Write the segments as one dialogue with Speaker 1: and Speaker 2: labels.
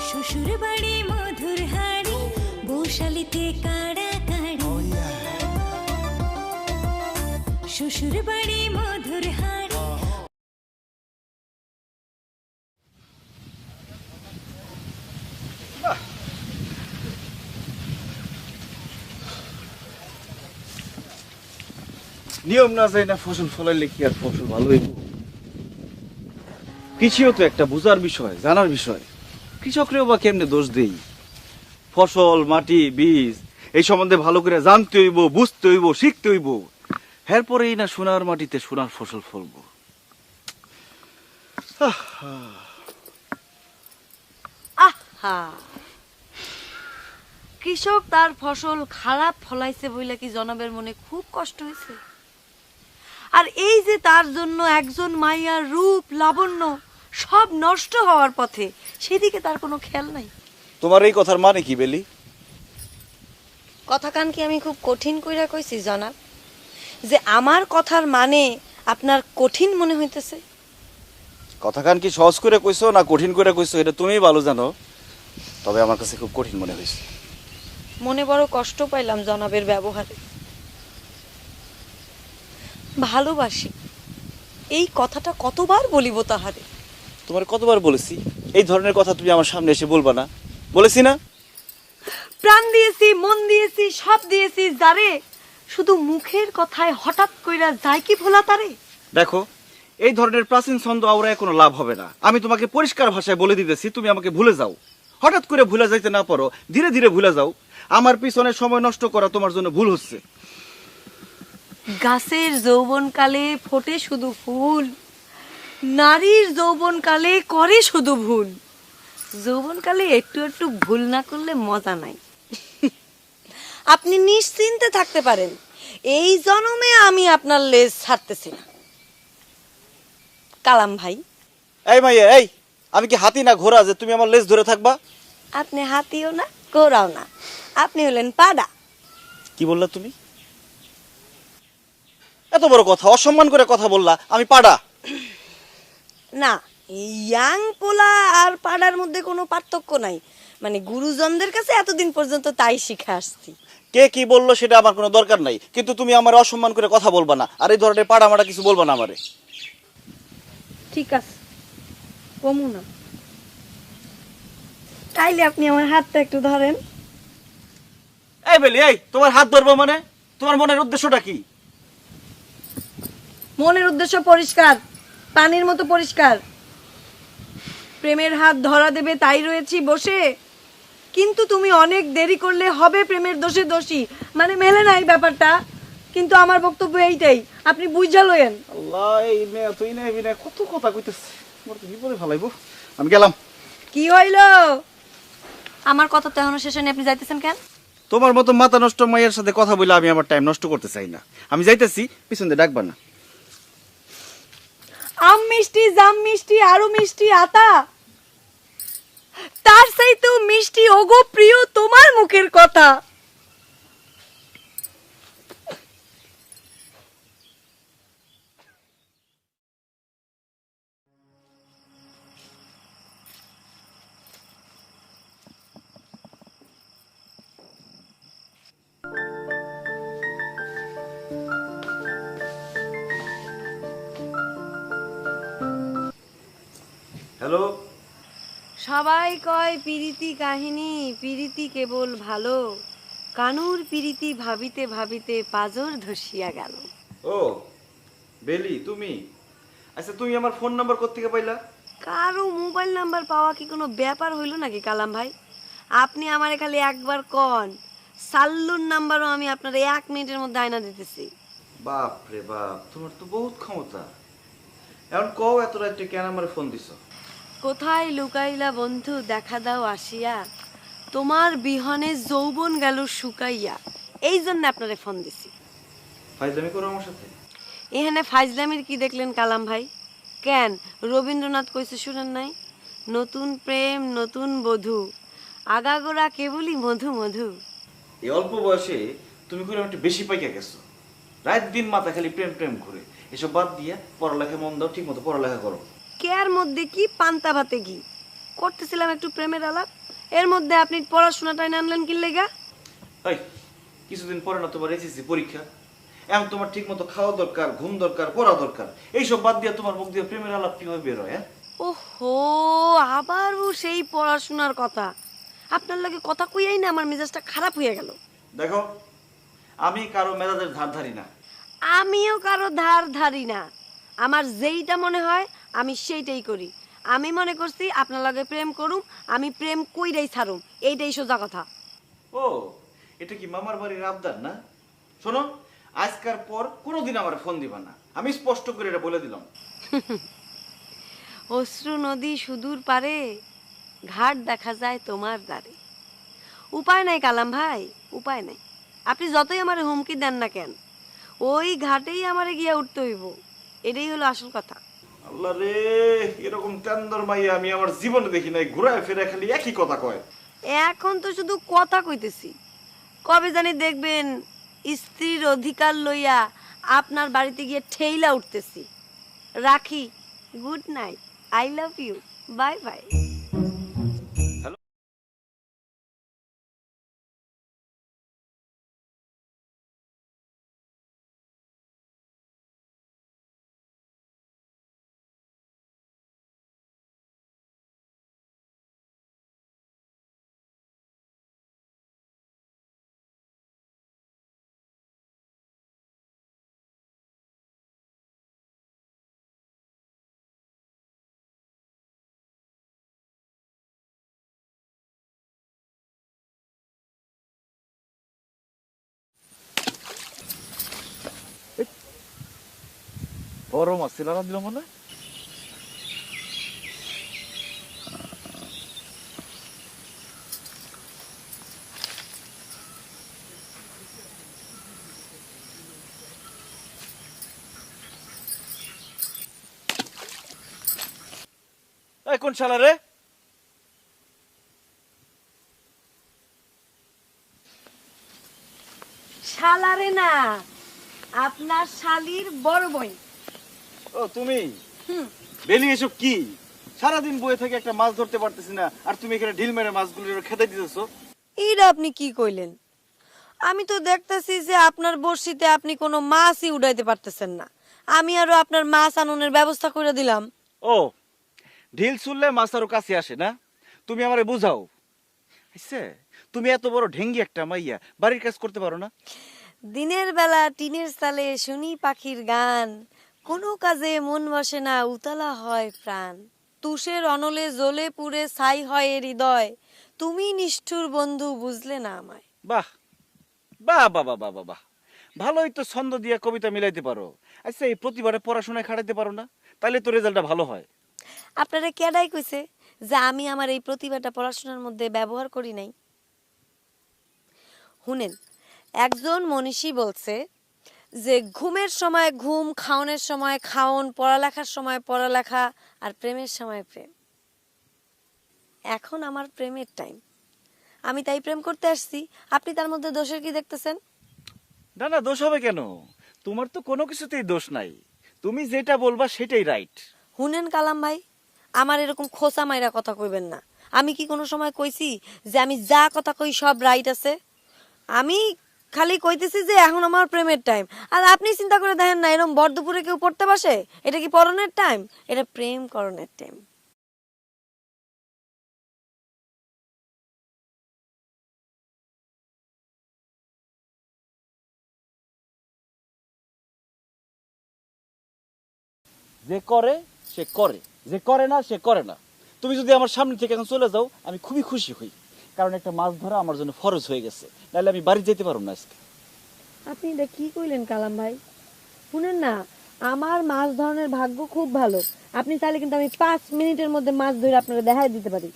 Speaker 1: শ্বশুর বাড়ি মধুর হাড়ি বৌশালিতে কাড়া কাড়ি শ্বশুর বাড়ি মধুর হাড়ি।
Speaker 2: নিয়ম না যায় না ফসল ফলাইলে কি আর ফসল ভালো হইব? কৃষিও তো একটা বুঝার বিষয়, জানার বিষয়। কৃষকরেও বা কেমনে দোষ দেই? ফসল, মাটি, বীজ এই সম্বন্ধে ভালো করে জানতে হইব, বুঝতে হইব, শিখতে হইব। এরপরেই না সোনার মাটিতে সোনার ফসল ফলব।
Speaker 3: আহা, কৃষক তার ফসল খারাপ ফলাইছে বইলা কি জনাবের মনে খুব কষ্ট হয়েছে? আর এই যে তার জন্য একজন মাইয়ার রূপ লাবণ্য সব নষ্ট হওয়ার পথে, সেদিকে তার কোনো খেয়াল নাই।
Speaker 2: তোমার এই কথার মানে কি বেলি?
Speaker 3: কথা কান কি আমি খুব কঠিন কইরা কইছি জনাব, যে আমার কথার মানে আপনার কঠিন মনে হইতেছে?
Speaker 2: কথা কান কি সহজ করে কইছো না কঠিন করে কইছো এটা তুমিই ভালো জানো। তবে আমার কাছে খুব কঠিন মনে হয়েছে।
Speaker 3: মনে বড় কষ্ট পাইলাম জনাবের ব্যবহারে। ভালোবাসি এই কথাটা কতবার বলিব তাহারে?
Speaker 2: তোমার কতবার বলেছি এই ধরনের কথা তুমি আমার সামনে এসে বলবা না? বলেছি না?
Speaker 3: প্রাণ দিয়েছি, মন দিয়েছি, সব দিয়েছি যারে, শুধু মুখের কথায় হঠাৎ কইরা যায় কি ভোলা তারে?
Speaker 2: দেখো, এই ধরনের প্রাচীন ছন্দ আওড়ায় কোনো লাভ হবে না। আমি তোমাকে পরিষ্কার ভাষায় বলে দিতেছি, তুমি আমাকে ভুলে যাও। হঠাৎ করে ভুলে যাইতে না পারো, ধীরে ধীরে ভুলে যাও। আমার পিছনে সময় নষ্ট করা তোমার জন্য ভুল হচ্ছে।
Speaker 3: গাছের যৌবনকালে ফোটে শুধু ফুল, নারীর যৌবনকালে করে শুধু ভুল। যৌবনকালে একটু একটু ভুল না করলে মজা নাই। আপনি নিশ্চিন্তে থাকতে পারেন, এই জন্মে আমি আপনার লেজ ছাড়তেছি না। কালাম ভাই,
Speaker 2: এই মাইয়া, এই আমি কি হাতি না ঘোড়া যে তুমি আমার লেজ ধরে থাকবা?
Speaker 3: আপনি হাতিও না, ঘোড়াও না, আপনি হলেন পাডা।
Speaker 2: কি বললা তুমি? এত বড় কথা, অসম্মান করে কথা বললা। আমি পাড়া
Speaker 3: না, ইয়াং পোলা আর পাড়ার মধ্যে কোনো পার্থক্য নাই। মানে গুরুজনদের কাছে এতদিন পর্যন্ত তাই শিখে আসছি।
Speaker 2: কে কি বললো সেটা আমার কোনো দরকার নাই, কিন্তু তুমি আমার অসম্মান করে কথা বলবা না। আর এই ধরনের পাড়া মারা কিছু বলবা না আমারে।
Speaker 3: ঠিক আছে, কমু না। তাইলে আপনি আমার হাতটা একটু ধরেন।
Speaker 2: এই বেলি, এই তোমার হাত ধরবো মানে? তোমার মনের উদ্দেশ্যটা কি?
Speaker 3: মনের উদ্দেশ্য পরিষ্কার, পানির মতো পরিষ্কার। প্রেমের হাত ধরা দেবে তাই রয়েছি বসে, কিন্তু তুমি অনেক দেরি করলে হবে প্রেমের দোষে দোষী। মানে মেলে নাই ব্যাপারটা, কিন্তু আমার বক্তব্য এইটাই, আপনি বুঝা লয়েন।
Speaker 2: আল্লাহ, এই মেয়ে তুই না বিনা কত কথা কইতেছে, আমার তো বিপদে ফেলাইবো। আমি গেলাম।
Speaker 3: কি হইল? আমার কথা তো এখনো শেষ হয়নি, আপনি যাইতেছেন কেন?
Speaker 2: তোমার মতো মাথা নষ্ট মায়ের সাথে কথা বলে আমি আমার টাইম নষ্ট করতে চাই না। আমি যাইতেছি, পিছন দিয়ে ডাকবা না।
Speaker 3: আম মিষ্টি, জাম মিষ্টি, আরো মিষ্টি আতা, তার চাইতেও মিষ্টি ওগো প্রিয় তোমার মুখের কথা।
Speaker 2: হ্যালো।
Speaker 3: সবাই কয় পিরিতি কাহিনী, পিরিতি কেবল ভালো, কানুর পিরিতি ভাবিতে ভাবিতে পাজর ধসিয়া গেল।
Speaker 2: ও বেলি, তুমি? আচ্ছা, তুমি আমার ফোন নাম্বার কোত্থেকে পাইলা?
Speaker 3: কারো মোবাইল নাম্বার পাওয়া কি কোনো ব্যাপার হইল নাকি কালাম ভাই? আপনি আমারে খালি একবার কন, সাল্লুর নাম্বারও আমি আপনার 1 মিনিটের মধ্যে আয়না দিতেছি।
Speaker 2: বাপ রে বাপ, তোমার তো বহুত ক্ষমতা। এখন কও, এত রাত্রে কেন আমার ফোন দিছো?
Speaker 3: কোথায় লুকাইলা বন্ধু দেখা দাও আসিয়া, তোমার বিহনে যৌবন গেল শুকাইয়া, এই জন্য আপনারে ফোন দিছি।
Speaker 2: ফাইজলামি করো আমার সাথে?
Speaker 3: এখানে ফাইজলামির কি দেখলেন কালাম ভাই? কেন রবীন্দ্রনাথ কইছে শুনেন নাই? নতুন প্রেম নতুন বধূ, আগাগোড়া কেবলই মধু মধু।
Speaker 2: এই অল্প বয়সে তুমি করে একটু বেশি পাইকা গেছো। রাত দিন মাথা খালি প্রেম প্রেম করে। এসব বাদ দিয়া পড়ালেখা মন দাও, ঠিক মতো পড়ালেখা করো।
Speaker 3: কেয়ার মধ্যে কি পান্তা ভাতে ঘি, করতেছিলাম একটু প্রেমের আলাপ, এর মধ্যে আপনি পড়াশোনাটাই আনলেন কি লেগা?
Speaker 2: এই কিছুদিন পরে না তোমার এসএসসি পরীক্ষা, এখন তোমার ঠিক মতো খাওয়া দরকার, ঘুম দরকার, পড়া দরকার। এইসব বাদ দিয়া তোমার মুখ দিয়ে প্রেমের আলাপ কিভাবে বের হয়?
Speaker 3: ওহো, আবারও সেই পড়াশোনার কথা। আপনার লাগে কথা কইয়াই না আমার মেজাজটা খারাপ হয়ে গেল।
Speaker 2: দেখো, আমি কারো মেজাজের ধার ধারি না।
Speaker 3: আমিও কারো ধার ধারি না। আমার যেইটা মনে হয় আমি সেইটাই করি। আমি মনে করছি আপনার লগে প্রেম করুম, আমি প্রেম কইরাই ছাড়ুম, এইটাই সোজা কথা।
Speaker 2: ও, এটা কি মামার বাড়ির আবদার না? শোনো, আজকার পর কোনোদিন আমার ফোন দিবা না, আমি স্পষ্ট করে এটা বলে দিলাম।
Speaker 3: অশ্রু নদী সুদূর পারে, ঘাট দেখা যায় তোমার দ্বারে। উপায় নাই কালাম ভাই, উপায় নাই। আপনি যতই আমার হুমকি দেন না কেন, ওই ঘাটেই আমারে গিয়া উঠতে হইব, এটাই হলো আসল কথা।
Speaker 2: আল্লাহ রে, এরকম টেন্ডার মাইয়া আমি আমার জীবনে দেখি নাই। ঘুরায় ফিরে খালি একই কথা কয়।
Speaker 3: এখন তো শুধু কথা কইতেছি, কবে জানি দেখবেন স্ত্রীর অধিকার লইয়া আপনার বাড়িতে গিয়ে ঠেইলা উঠতেছি। রাখি, good night, I love you, bye bye.
Speaker 2: Hello. বড় মাছ ছিল না দিল মনে হয়। এই কোন শালা রে?
Speaker 3: শালারে না, আপনার শালির বড় বই।
Speaker 2: ও তুমি? বেলি এসব কি? সারাদিন বয়ে থেকে একটা মাছ ধরতে পারতেছি না, আর তুমি এখানে ঢিল মেরে মাছগুলো খেতে দিতেছো।
Speaker 3: এইটা আপনি কি কইলেন? আমি তো দেখতেছি যে আপনার বড়শিতে আপনি কোনো মাছই উঠাইতে পারতেছেন না। আমি আরো আপনার মাছ আননের ব্যবস্থা করে দিলাম।
Speaker 2: ও, ঢিল ছুড়লে মাছ আরো কাছে আসে না? তুমি আমারে বুঝাও। আচ্ছা, তুমি এত বড় ঢেঙ্গি একটা মাইয়া বাড়ির কাজ করতে পারো না?
Speaker 3: দিনের বেলা টিনের চালে শুনি পাখির গান, কোনো কাজে মন বসে না, উতলা হয় প্রাণ। তুষের অনলে জ্বলে পুড়ে ছাই হয় এ হৃদয়, তুমি নিষ্ঠুর বন্ধু বুঝলে না আমায়।
Speaker 2: বাহ বাহ বাহ বাহ বাহ বাহ, ভালোই তো ছন্দ দিয়া কবিতা মিলাইতে পারো। আচ্ছা, এই প্রতিবারে পড়াশোনায় খাটাইতে পারো না? তাহলে তো রেজাল্টটা ভালো হয়।
Speaker 3: আপনারা কেডাই কইছে যে আমি আমার এই প্রতিভাটা পড়াশোনার মধ্যে ব্যবহার করি নাই? শুনেন, একজন মনীষী বলছে যে ঘুমের সময় ঘুম, খাওনের সময় খাওন, পড়ালেখার সময় পড়ালেখা, আর প্রেমের সময় প্রেম। এখন আমার প্রেমের টাইম, আমি তাই প্রেম করতে আসছি। আপনি তার মধ্যে দোষের কি দেখতেছেন?
Speaker 2: না না, দোষ হবে কেন? তোমার তো কোনো কিছুতেই দোষ নাই। তুমি যেটা বলবা সেটাই রাইট।
Speaker 3: শুনেন কালাম ভাই, আমার এরকম খোসা মাইরা কথা কইবেন না। আমি কি কোনো সময় কইছি যে আমি যা কথা কই সব রাইট আছে? আমি খালি কইতেছি যে এখন আমার প্রেমের টাইম। আর আপনি চিন্তা করে দেখেন না, এরকম ভর দুপুরে কেউ পড়তে বসে? এটা কি পড়নের টাইম? এটা প্রেম করণের টাইম।
Speaker 2: যে করে সে করে, যে করে না সে করে না। তুমি যদি আমার সামনে থেকে এখন চলে যাও, আমি খুবই খুশি হই, কারণ একটা মাছ ধরা আমার জন্য ফরজ হয়ে গেছে। নাহলে আমি বাড়ি যেতে পারবো না আজকে।
Speaker 3: আপনি এটা কি কইলেন কালাম ভাই? শুনেন না, আমার মাছ ধরনের ভাগ্য খুব ভালো। আপনি চাইলে কিন্তু আমি 5 মিনিটের মধ্যে মাছ ধরে আপনাকে দেখাই দিতে পারি।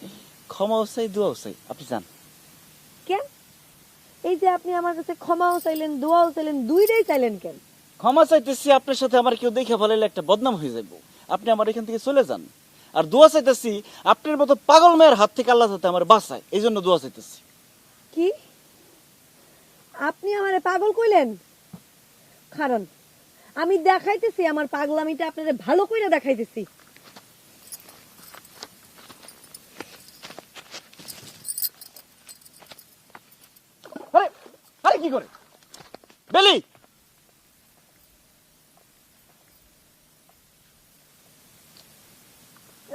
Speaker 2: ক্ষমাও চাই, দোয়াও চাই, আপনি যান।
Speaker 3: কেন? এই যে আপনি আমার কাছে ক্ষমাও চাইলেন, দোয়াও চাইলেন, দুইটাই চাইলেন কেন?
Speaker 2: ক্ষমা চাইতেছি, আপনার সাথে আমার কেউ দেখে ফেলাইলে একটা বদনাম হয়ে যাবো, আপনি আমার এখান থেকে চলে যান। আর দোয়া চাইতেছি আপনার মতো পাগল মেয়ের হাত থেকে আল্লাহ যাতে আমার বাঁচায়, এই জন্য দোয়া চাইতেছি।
Speaker 3: কি আপনি আমারে পাগল কইলেন? কারণ আমি দেখাইতেছি আমার পাগলামিটা আপনারে ভালো কইরা দেখাইতেছি।
Speaker 2: আরে আরে কি করে বেলি?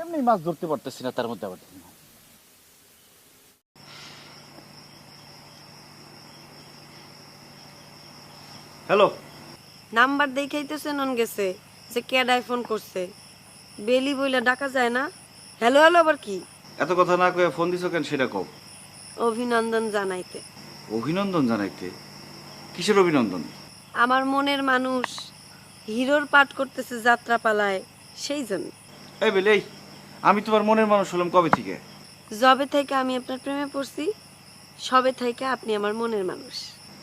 Speaker 2: এমনি মাছ ধরতে পারতেছি না, তার মধ্যে আবার হ্যালো।
Speaker 3: নাম্বার দেখাইতেছে নন গেছে যে কেডাই ফোন করছে, বেলি বইলা ডাকা যায় না? হ্যালো হ্যালো আবার কি?
Speaker 2: এত কথা না কয়ে ফোন দিছো কেন সেটা কও।
Speaker 3: অভিনন্দন জানাইতে।
Speaker 2: অভিনন্দন জানাইতে? কিসের অভিনন্দন?
Speaker 3: আমার মনের মানুষ হিরোর পাঠ করতেছে যাত্রা পালায়, সেই জন্য।
Speaker 2: এই বেলি, আমি তোমার মনের মানুষ হলাম কবে থেকে?
Speaker 3: যবে থেকে আমি আপনার প্রেমে পড়ছি, সবে থেকে আপনি আমার মনের মানুষ।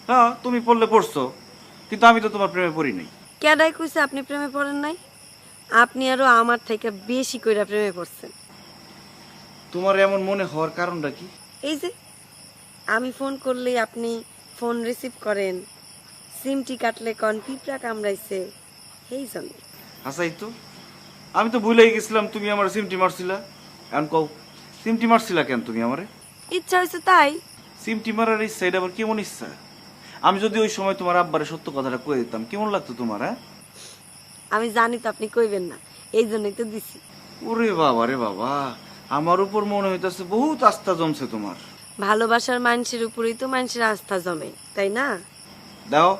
Speaker 2: হ্যাঁ, তুমি পড়লে পড়ছো, কিন্তু আমি তো তোমার প্রেমে পড়ি নাই।
Speaker 3: কেডাই কইছে আপনি প্রেমে পড়েন নাই? আপনি আরো আমার থেকে বেশি কইরা প্রেমে পড়ছেন।
Speaker 2: তোমার এমন মনে হওয়ার কারণটা কি?
Speaker 3: এই যে আমি ফোন করলেই আপনি ফোন রিসিভ করেন, সিমটি কাটলে কন পিঁপড়া কামড়াইছে, এই জন্য।
Speaker 2: হাসাই তো, আমি তো ভুলেই গেছিলাম তুমি আমার সিমটি মারছিলা। এখন কও, সিমটি মারছিলা কেন তুমি আমারে?
Speaker 3: ইচ্ছা হয়েছে তাই।
Speaker 2: সিমটি মারার ইচ্ছা, এটা আবার কেমন ইচ্ছা? আমি যদি ওই সময় তোমার আব্বারে সত্য কথাটা কয়ে দিতাম, কেমন লাগতো তোমার? হ্যাঁ,
Speaker 3: আমি জানি তো আপনি কইবেন না, এই জন্যই তো দিছি।
Speaker 2: ওরে বাবা রে বাবা, আমার উপর মনে হইতাছে বহুত আস্থা জমছে তোমার।
Speaker 3: ভালোবাসার মানুষের উপরেই তো মানুষের আস্থা জমে, তাই না?
Speaker 2: দাও,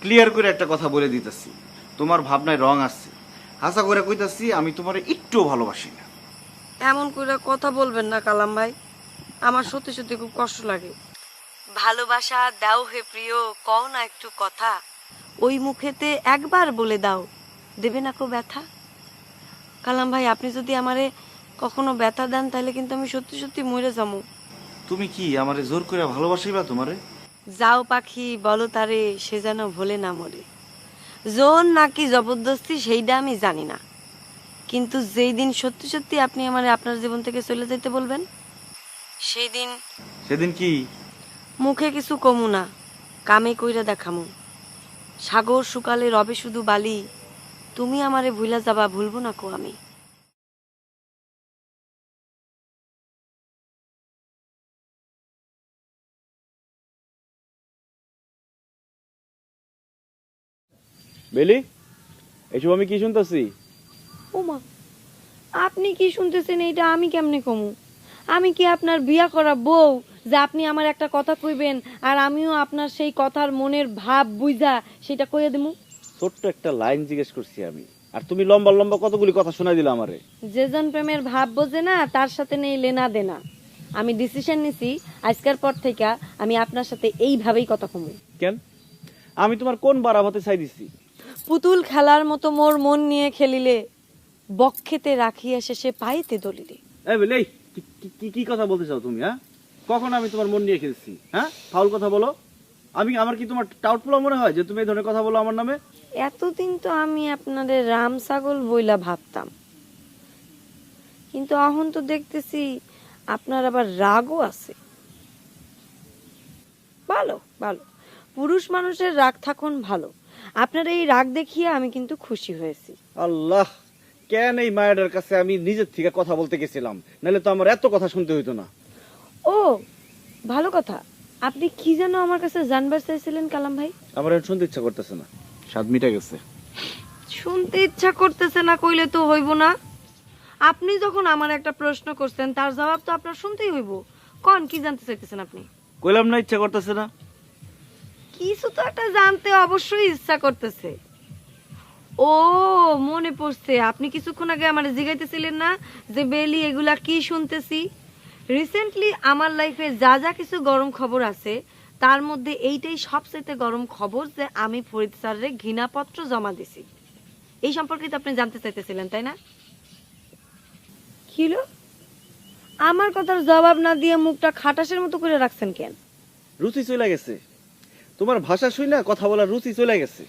Speaker 2: ক্লিয়ার করে একটা কথা বলে দিতেছি, তোমার ভাবনায় রং আছে। হাসা করে কইতাছি, আমি তোমার একটুও ভালোবাসি না।
Speaker 3: এমন করে কথা বলবেন না কালাম ভাই, আমার সত্যি সত্যি খুব কষ্ট লাগে। ভালোবাসা দাও হে প্রিয়, কও না একটু কথা, ওই মুখেতে একবার বলে দাও, দেবে না কো ব্যথা। কালাম ভাই, আপনি যদি আমারে কখনো ব্যথা দেন তাহলে কিন্তু আমি সত্যি সত্যি মরে যাবো।
Speaker 2: তুমি কি আমারে জোর করে ভালোবাসিবা তোমারে?
Speaker 3: যাও পাখি বলো তারে, সে যেন ভোলে না মরে। জোর নাকি জবরদস্তি সেইটা আমি জানি না, কিন্তু যেই দিন সত্যি সত্যি আপনি আমারে আপনার জীবন থেকে চলে যেতে বলবেন, সেই দিন
Speaker 2: সেদিন কি?
Speaker 3: মুখে কিছু কমু না, কামে কইরা দেখামু। সাগর শুকালে রবে শুধু বালি, তুমি আমারে ভুলা যাবা, ভুলবো না কো আমি।
Speaker 2: বেলি, এইসব আমি কি শুনতেছি?
Speaker 3: ওমা, আপনি কি শুনতেছেন? এইটা আমি কেমনে কমু? আমি কি আপনার বিয়া করা বউ যে আপনি আমার একটা কথা কইবেন আর আমিও আপনার সেই কথার মনের ভাব বুঝা সেটা কইয়া দিমু?
Speaker 2: ছোট্ট একটা লাইন জিজ্ঞেস করছি আমি, আর তুমি লম্বা লম্বা কতগুলি কথা শোনাই দিলা আমারে।
Speaker 3: যেজন প্রেমের ভাব বোঝে না তার সাথে নেই লেনা দেনা। আমি ডিসিশন নিছি, আজকের পর থেকে আমি আপনার সাথে এইভাবেই কথা কমু।
Speaker 2: কেন? আমি তোমার কোন বাড়াবাতে চাই দিছি?
Speaker 3: পুতুল খেলার মতো মোর মন নিয়ে খেলিলে, বক্ষেতে রাখিয়া শেষে পাইতে দলিলে।
Speaker 2: এই বেলি, কি কি কথা বলতে চাও তুমি? হ্যাঁ, কখন আমি তোমার মন নিয়ে খেলছি? হ্যাঁ, ফাউল কথা বলো। আমার কি তোমার টাউট পোলা মনে হয় যে তুমি এই ধরনের কথা বলো আমার নামে?
Speaker 3: এতদিন তো আমি আপনাদের রাম ছাগল বইলা ভাবতাম, কিন্তু এখন তো দেখতেছি আপনার আবার রাগও আছে। ভালো ভালো, পুরুষ মানুষের রাগ থাকুন ভালো। আপনার এই রাগ দেখিয়ে আমি কিন্তু খুশি হয়েছি।
Speaker 2: আল্লাহ, কেন এই মায়ের কাছে আমি নিজের থেকে কথা বলতে গেছিলাম, নাহলে তো আমার এত কথা শুনতে হইতো না।
Speaker 3: ও ভালো কথা, আপনি কি যেন আমার কাছে জানবার চাইছিলেন কালাম ভাই?
Speaker 2: আমার এখন শুনতে ইচ্ছা করতেছে না, স্বাদ মিটা গেছে।
Speaker 3: শুনতে ইচ্ছা করতেছে না কইলে তো হইব না। আপনি যখন আমার একটা প্রশ্ন করছেন তার জবাব তো আপনার শুনতেই হইব। কোন কি জানতে চাইতেছেন আপনি?
Speaker 2: কইলাম না ইচ্ছা করতেছে না।
Speaker 3: কিছু তো একটা জানতে অবশ্যই ইচ্ছা করতেছে। ও মনে পড়ছে, আপনি কিছুক্ষণ আগে আমার জিজ্ঞাইতেছিলেন না যে বেলি এগুলা কি শুনতেছি। রিসেন্টলি আমার লাইফে যা যা কিছু গরম খবর আছে তার মধ্যে এইটাই সবচেয়ে গরম খবর যে আমি ফরিদ স্যারের ঘৃণাপত্র জমা দিছি। এই সম্পর্কে তো আপনি জানতে চাইতেছিলেন, তাই না? কি হলো? আমার কথার জবাব না দিয়ে মুখটা খাটাসের মতো করে রাখছেন কেন?
Speaker 2: রুচি চলে গেছে, তোমার ভাষা শুই না কথা বলার রুচি চলে গেছে।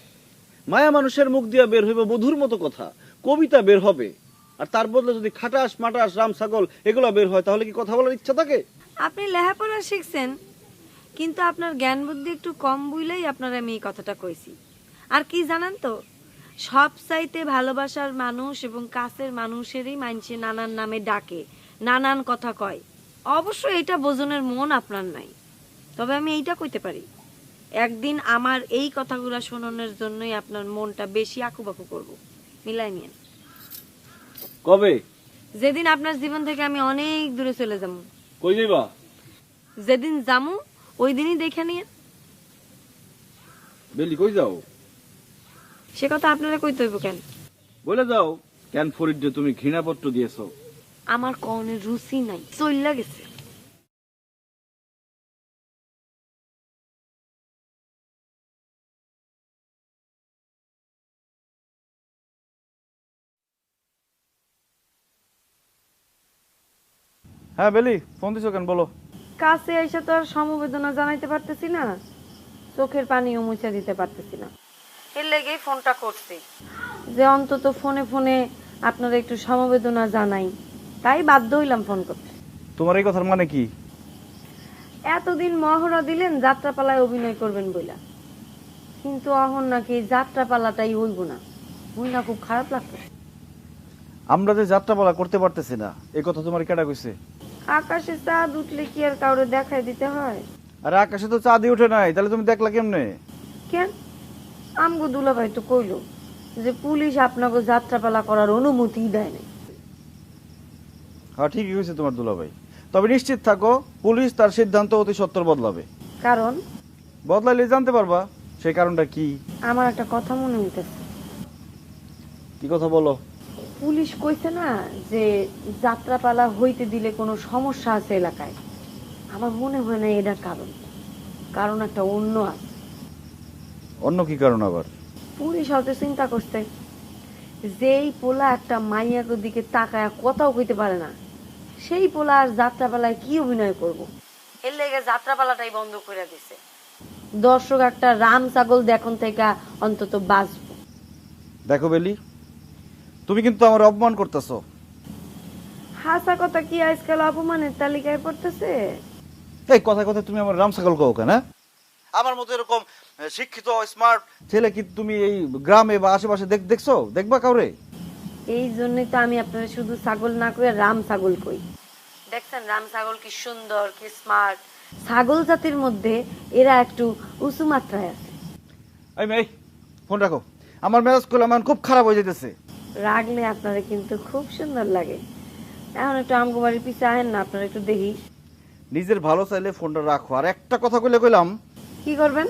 Speaker 2: মায়া মানুষের মুখ দিয়া বের হইব বধুর মতো কথা, কবিতা বের হবে, আর তার বদলে যদি খাটাস মাটাস রাম ছাগল এগুলো বের হয় তাহলে কি কথা বলার ইচ্ছা থাকে?
Speaker 3: আপনি লেখাপড়া শিখছেন, কিন্তু আপনার জ্ঞান বুদ্ধি একটু কম বুঝলেই আপনার আমি এই কথাটা কইছি। আর কি জানেন তো, সব চাইতে ভালোবাসার মানুষ এবং কাছের মানুষেরই মানুষে নানান নামে ডাকে, নানান কথা কয়। অবশ্য এটা বোঝনের মন আপনার নাই, তবে আমি এইটা কইতে পারি, একদিন আমার এই কথাগুলো শোনানোর জন্যই আপনার মনটা বেশি আকুবাকু করব। মিলাই নিয়েন।
Speaker 2: কবে?
Speaker 3: যেদিন আপনার জীবন থেকে আমি অনেক দূরে চলে যাবো।
Speaker 2: কই যাইবা?
Speaker 3: যেদিন যামু ওই দিনই দেখে নিয়ে।
Speaker 2: বেলি কই যাও?
Speaker 3: সে কথা আপনারা কইতে হইব কেন?
Speaker 2: বলে যাও কেন ফরিদ যে তুমি ঘৃণাপত্র দিয়েছো।
Speaker 3: আমার কনের রুচি নাই, চইল্লা গেছে।
Speaker 2: হ্যাঁ বেলি, ফোন দিছো কেন বলো?
Speaker 3: কাছে এসে তো আর সমবেদনা জানাইতে পারতেছি না, চোখের পানিও মুছে দিতে পারতেছি না। এর লেগেই ফোনটা করছি, যে অন্তত ফোনে ফোনে আপনারা একটু সমবেদনা জানাই। তাই বাধ্য হইলাম ফোন করতে।
Speaker 2: তোমার এই কথার মানে কি?
Speaker 3: এতদিন মহড়া দিলেন যাত্রাপালায় অভিনয় করবেন বইলা, কিন্তু অহন নাকি যাত্রাপালাটাই হইব না। হই না, খুব খারাপ লাগতো।
Speaker 2: আমরা যে যাত্রাপালা করতে পারতেছি না এই কথা তোমার কেডা কইছে?
Speaker 3: আকাশে চাঁদ উঠলে কি আর কাউরে দেখাই দিতে হয়?
Speaker 2: আরে আকাশে তো চাঁদই ওঠে নাই, তাহলে তুমি দেখলা কেমনে?
Speaker 3: কেন, আমগো দুলাভাই তো কইলো যে পুলিশ আপনাকে যাত্রাপালা করার অনুমতি দেয় নাই।
Speaker 2: হ্যাঁ ঠিকই কইছে তোমার দুলাভাই, তবে নিশ্চিত থাকো পুলিশ তার সিদ্ধান্ত অতি সত্বর বদলাবে।
Speaker 3: কারণ
Speaker 2: বদলাইলে জানতে পারবা সেই কারণটা কি।
Speaker 3: আমার একটা কথা মনে হইতেছে।
Speaker 2: কি কথা বলো?
Speaker 3: পুলিশ কইছে না যে যাত্রাপালা হইতে দিলে কোনো সমস্যা আছে এলাকায়। আমার মনে হয় না এটা কারণ, কারণ একটা অন্য আছে।
Speaker 2: অন্য কি কারণ আবার?
Speaker 3: পুলিশ হয়তো চিন্তা করছে যেই পোলা একটা মাইয়াকে দিকে তাকায় কথাও কইতে পারে না, সেই পোলা আর যাত্রাপালায় কি অভিনয় করব। এর লেগে যাত্রাপালাটাই বন্ধ করে দিছে। দর্শক একটা রাম ছাগল দেখুন থেকে অন্তত বাঁচবো।
Speaker 2: দেখো বেলি, তুমি কিন্তু আমার অপমান করতেছো।
Speaker 3: হাসা কথা কি আজকাল অপমানের তালিকায় পড়তেছে?
Speaker 2: এই কথা কথা তুমি আমার রাম ছাগল কও কেন? আমার মতো এরকম শিক্ষিত স্মার্ট ছেলে কি তুমি এই গ্রামে বা আশেপাশে দেখছো? দেখবা কাউরে?
Speaker 3: এই জন্যই তো আমি আপনারা শুধু ছাগল না কই রাম ছাগল কই। দেখছেন রাম ছাগল কি সুন্দর, কি স্মার্ট। ছাগল জাতির মধ্যে এরা একটু উঁচু মাত্রায় আছে।
Speaker 2: এই মেয়ে, ফোন রাখো, আমার মেজাজ করলে আমার খুব খারাপ হয়ে যেতেছে।
Speaker 3: রাগলে আপনারা কিন্তু খুব সুন্দর লাগে। এখন একটু আমগো বাড়ির পিছে আহেন না, আপনারা একটু দেখি।
Speaker 2: নিজের ভালো চাইলে ফোনটা রাখো, আর একটা কথা কইলে কইলাম।
Speaker 3: কি করবেন?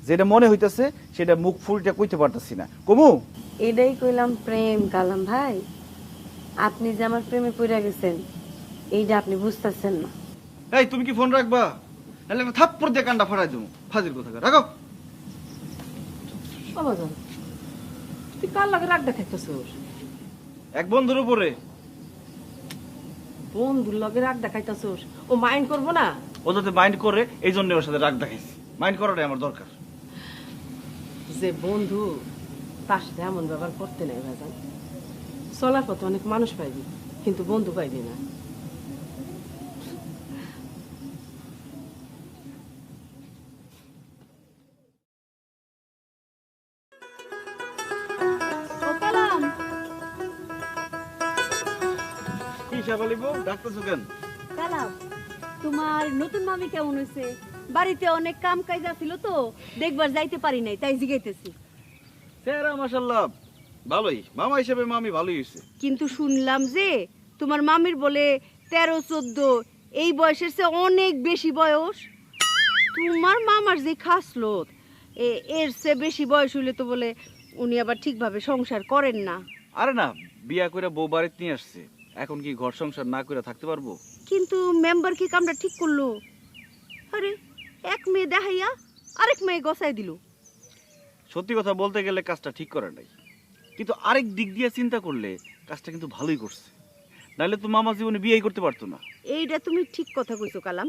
Speaker 2: যেটা মনে হইতেছে সেটা মুখ ফুলটা কইতে পারতেছি না। কমু
Speaker 3: এটাই কইলাম প্রেম কালাম ভাই। আপনি যে আমার প্রেমে পড়ে গেছেন এইটা আপনি বুঝতেছেন না।
Speaker 2: এই তুমি কি ফোন রাখবা? নাহলে একটা থাপ্পড় দিয়ে কান্ডা ফাটাই দেবো। ফাজিল কথা রাখো।
Speaker 4: অবাজন, তুই কার লাগে রাগ দেখাইতেছস?
Speaker 2: এক বন্ধুর উপরে।
Speaker 4: বন্ধুর লগে রাগ দেখাইতেছস, ও মাইন্ড করবো না?
Speaker 2: ও যাতে মাইন্ড করে এই জন্য ওর সাথে রাগ দেখাইছি। মাইন্ড করাটাই আমার দরকার।
Speaker 4: যে বন্ধু তার সাথে এমন ব্যবহার করতে নাই ভাইজান। চলার পথে অনেক মানুষ পাইবি, কিন্তু বন্ধু পাইবি না।
Speaker 2: কি সাবালিব ডাকতেছো কেন?
Speaker 5: কালাম, তোমার নতুন মামি কেমন হয়েছে? বাড়িতে অনেক কাম কাজ ছিল তো দেখবার যাইতে পারি নাই, তাই জিগাইতেছি।
Speaker 2: চেহারা মাশাআল্লাহ ভালোই, মামা হিসেবে মামি ভালোই হয়েছে।
Speaker 5: কিন্তু শুনলাম যে তোমার মামির বলে 13-14, এই বয়সের চেয়ে অনেক বেশি বয়স। তোমার মামার যে খাসলত, এর চেয়ে বেশি বয়স হইলে তো বলে উনি আবার ঠিকভাবে সংসার করেন না।
Speaker 2: আরে না, বিয়া করে বউ বাড়িতে নিয়ে আসছে, এখন কি ঘর সংসার না করে থাকতে পারবো?
Speaker 5: কিন্তু মেম্বার কি কামটা ঠিক করলো? আরে এক মেয়ে দেখাইয়া আরেক মেয়ে গসাই দিল।
Speaker 2: সত্যি কথা বলতে গেলে কাজটা ঠিক করে নাই, কিন্তু আরেক দিক দিয়ে চিন্তা করলে কাজটা কিন্তু ভালোই করছে। নাহলে তো মামা জীবনে বিয়েই করতে পারতো না।
Speaker 5: এইটা তুমি ঠিক কথা কইছো কালাম,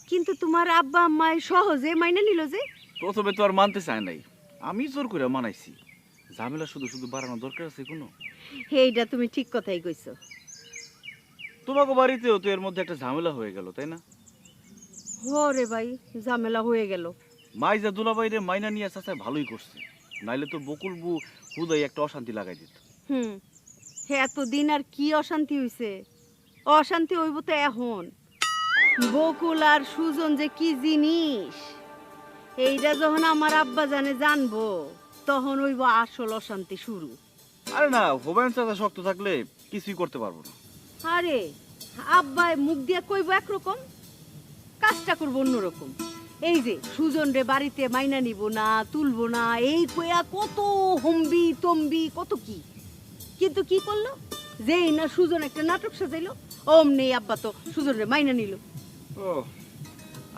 Speaker 5: কিন্তু তোমার আব্বা আম্মায় সহজে মাইনে নিল যে।
Speaker 2: প্রথমে তো আর মানতে চায় নাই, আমি জোর করে মানাইছি। ঝামেলা শুধু শুধু বাড়ানোর দরকার আছে কোনো?
Speaker 5: এইটা তুমি ঠিক কথাই কইছো।
Speaker 2: তোমাকে বাড়িতেও তো এর মধ্যে একটা ঝামেলা হয়ে গেল, তাই না?
Speaker 5: হরে ভাই, ঝামেলা হয়ে গেল।
Speaker 2: মাইজা দুলাবাইরে মাইনা নিয়ে চাচায় ভালোই করছে, নাইলে তো বকুল বউ হুদাই একটা অশান্তি লাগাই দিত।
Speaker 5: হুম, এতদিন আর কি অশান্তি হইছে? অশান্তি হইব তো এখন। বকুল আর সুজন যে কি জিনিস, এইটা যখন আমার আব্বা জানে জানবো, তখন হইব আসল অশান্তি শুরু।
Speaker 2: আরে না, হুমায়ুন চাচা শক্ত থাকলে কিছুই করতে পারবো না।
Speaker 5: আরে আব্বাই মুখ দিয়ে কইব একরকম, কাজটা করবো অন্যরকম। এই যে সুজন রে বাড়িতে মাইনা নিব না, তুলবো না, এই কইয়া কত হম্বি তম্বি কত কি। কিন্তু কি করলো, যেই না সুজন একটা নাটক সাজাইলো, অমনি আব্বা তো সুজন রে মাইনা নিল।
Speaker 2: ও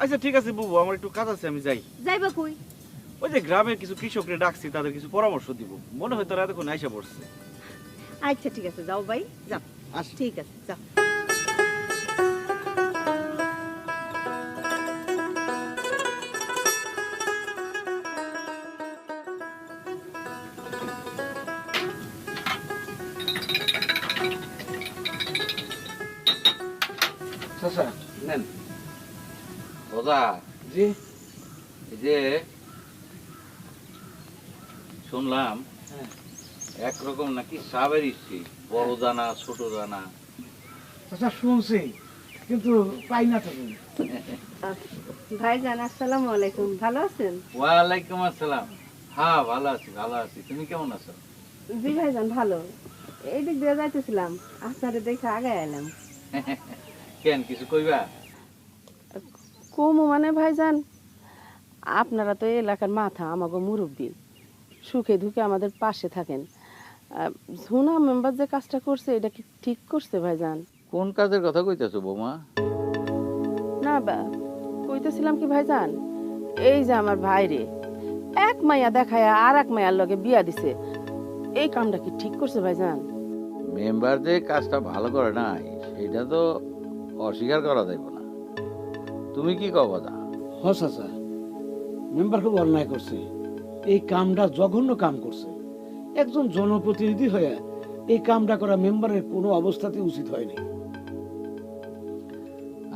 Speaker 2: আচ্ছা, ঠিক আছে বুবু, আমার একটু কাজ আছে, আমি যাই।
Speaker 5: যাইবা কই?
Speaker 2: ওই যে গ্রামের কিছু কৃষকরে ডাকছি, তাদের কিছু পরামর্শ দিব, মনে হয় তারা এতক্ষণ আইসা পড়ছে।
Speaker 5: আচ্ছা ঠিক আছে, যাও ভাই যাও।
Speaker 2: আসি।
Speaker 5: ঠিক আছে যাও।
Speaker 6: চাচা
Speaker 2: নেন।
Speaker 6: দাদা,
Speaker 2: জি।
Speaker 6: এই যে শুনলাম একরকম নাকি সাবের ইস্তি, বড় দানা ছোট দানা।
Speaker 7: চাচা শুনছি, কিন্তু পাই না তো।
Speaker 5: ভাইজান আসসালামু আলাইকুম, ভালো আছেন?
Speaker 6: ওয়ালাইকুম আসসালাম। হ্যাঁ ভালো আছি, ভালো আছি। তুমি কেমন আছো?
Speaker 5: জি ভাইজান ভালো। এই দিক দিয়ে যাইতেছিলাম, আপনারে দেখে আগে এলাম।
Speaker 6: কেন, কিছু কইবা?
Speaker 4: কমু মানে ভাইজান, আপনারা তো এই এলাকার মাথা, আমাকে মুরব্বী, সুখে দুঃখে আমাদের পাশে থাকেন। ঝুনা মেম্বার যে কাজটা করছে, এটা কি ঠিক করছে ভাইজান?
Speaker 6: কোন কাজের কথা কইতেছো বৌমা?
Speaker 4: না কইতেছিলাম কি ভাইজান, এই যে আমার ভাইরে এক মাইয়া দেখায় আর এক মাইয়ার লগে বিয়া দিছে, এই কামটা কি ঠিক করছে ভাইজান?
Speaker 6: মেম্বার যে কাজটা ভালো করে নাই, সেটা তো অস্বীকার করা যাইব না। তুমি কি কও দাদা?
Speaker 7: হ চাচা, মেম্বার খুব অন্যায় করছে, এই কামটা জঘন্য কাম করছে। একজন জনপ্রতিনিধি হয়ে এই কামটা করা মেম্বারের কোনো অবস্থাতে উচিত হয়নি।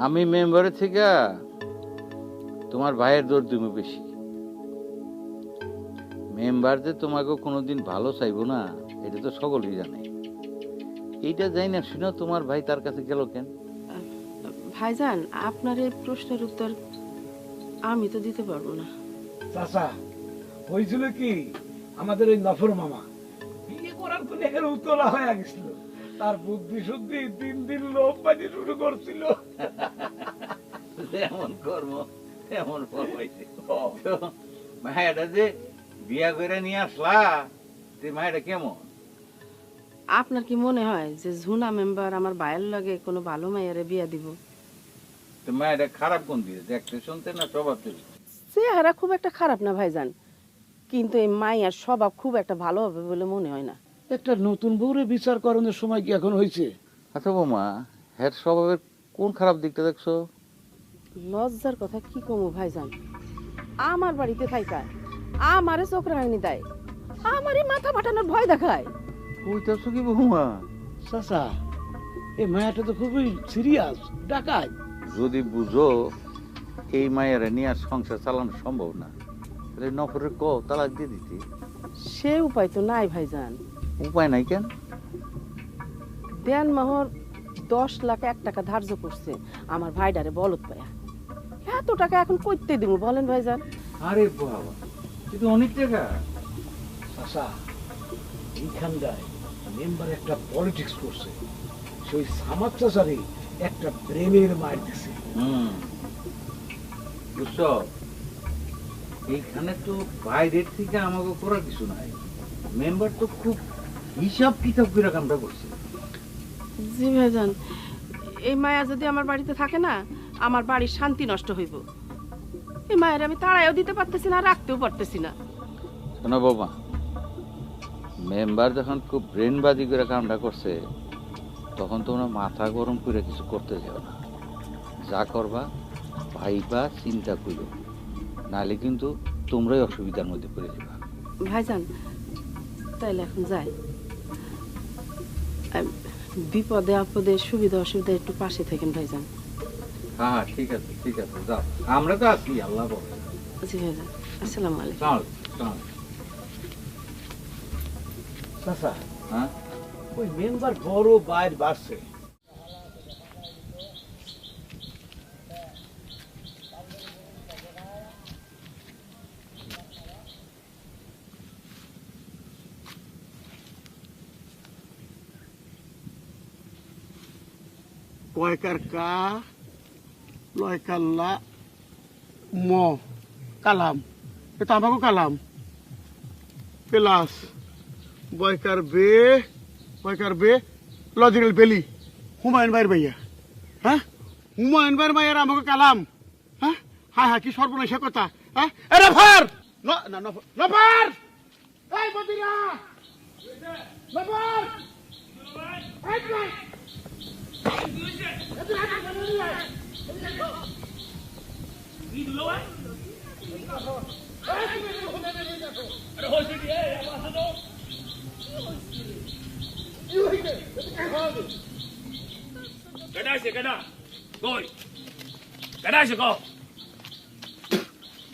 Speaker 6: আমি মেম্বারের থেকে তোমার ভাইয়ের দৌড় তুমি বেশি। মেম্বার যে তোমাকে কোনোদিন ভালো চাইবো না, এটা তো সকলেই জানে। এইটা যাই না শুনো, তোমার ভাই তার কাছে গেল কেন?
Speaker 4: ভাইজান, আপনার এই প্রশ্নের উত্তর আমি তো দিতে পারবো না।
Speaker 7: চাচা, হয়েছিল কি, আমাদের এই নফর মামা বিয়ে করার তো এখানে উতলা হয়ে গেছিল, তার বুদ্ধি শুদ্ধি দিন দিন লোপ পাইতে শুরু করছিল।
Speaker 6: এমন কর্ম এমন ফল পাইছে। মায়েরা যে বিয়া করে নিয়ে আসলা, সে মায়েরা কেমন?
Speaker 4: আপনার কি মনে হয় যে ঝুনা মেম্বার আমার ভাইয়ের লগে কোনো ভালো মাইয়ারে বিয়া দিব?
Speaker 6: তো মায়েরা খারাপ কোন দিয়ে, দেখতে শুনতে না স্বভাব চরিত্র?
Speaker 4: চেহারা খুব একটা খারাপ না ভাইজান, কিন্তু এই মাইয়ার স্বভাব খুব একটা ভালো হবে বলে মনে হয় না।
Speaker 7: একটা নতুন বউরে বিচার করানোর সময় কি এখন হয়েছে?
Speaker 6: আচ্ছা বৌমা, হ্যাঁ স্বভাবের কোন খারাপ দিকটা দেখছো?
Speaker 4: লজ্জার কথা কি কমু ভাইজান, আমার বাড়িতে থাইকায় আমারে চোখ রাঙানি দেয়, আমারই মাথা ফাটানোর ভয় দেখায়।
Speaker 6: কইতাছো কি বৌমা?
Speaker 7: চাচা, এই মায়াটা তো খুবই সিরিয়াস, ডাকাত।
Speaker 6: যদি বুঝো এই মায়েরা নিয়ে আর সংসার চালানো সম্ভব না, তাহলে নফরের ক তালাক দিয়ে দিতে।
Speaker 4: সে উপায় তো নাই ভাইজান।
Speaker 6: উপায় নাই কেন?
Speaker 4: দেন মাহর 10 লাখ 1 টাকা ধার্য করছে আমার ভাইডারে বলদ পায়া। এত টাকা এখন কইতে দিব বলেন ভাইজান?
Speaker 6: আরে বাবা, কিন্তু অনেক টাকা।
Speaker 7: চাচা, এইখানটায় মেম্বার একটা পলিটিক্স করছে, সেই সামাদ চাচারে একটা ব্রেনের মার দিছে।
Speaker 6: বুঝছো, এইখানে তো বাইরের থেকে আমাকে করার কিছু নাই। মেম্বার তো খুব হিসাব কিতাব করে কামটা করছে।
Speaker 4: জি ভাইজান, এই মায়া যদি আমার বাড়িতে থাকে না, আমার বাড়ির শান্তি নষ্ট হইব। এই মায়ের আমি তাড়াইও দিতে পারতেছি না, রাখতেও পারতেছি না।
Speaker 6: শোনো বাবা, মেম্বার যখন খুব ব্রেনবাজি করে কামটা করছে, তখন তোমরা মাথা গরম করে কিছু করতে যাও না। যা করবা ভাইবা চিন্তা করো, নাহলে কিন্তু তোমরাই অসুবিধার মধ্যে পড়ে যাবা।
Speaker 4: ভাইজান তাইলে এখন যাই, বিপদে আপদে সুবিধা অসুবিধা একটু পাশে থাকেন ভাইজান।
Speaker 6: হ্যাঁ ঠিক আছে যাও, আমরা তো আছি, আল্লাহ বলে।
Speaker 4: জি ভাইজান, আসসালামু আলাইকুম।
Speaker 6: চল।
Speaker 7: চাচা,
Speaker 6: হ্যাঁ
Speaker 7: ওই মেম্বার বড় বাইর বাড়ছে। কয়কার কা লয়কাল্লা ম কালাম, এটা আমাকে কালাম প্লাস বয়কার বে লজিক্যাল বেলি হুমায়ুন ভাইয়ের ভাইয়া। হ্যাঁ, হুমায়ুন ভাইয়ের ভাইয়ার আমাকে কালাম। হ্যাঁ হ্যাঁ কি সর্বনাশা কথা। হ্যাঁ নফার নফার এই বদিরা নফার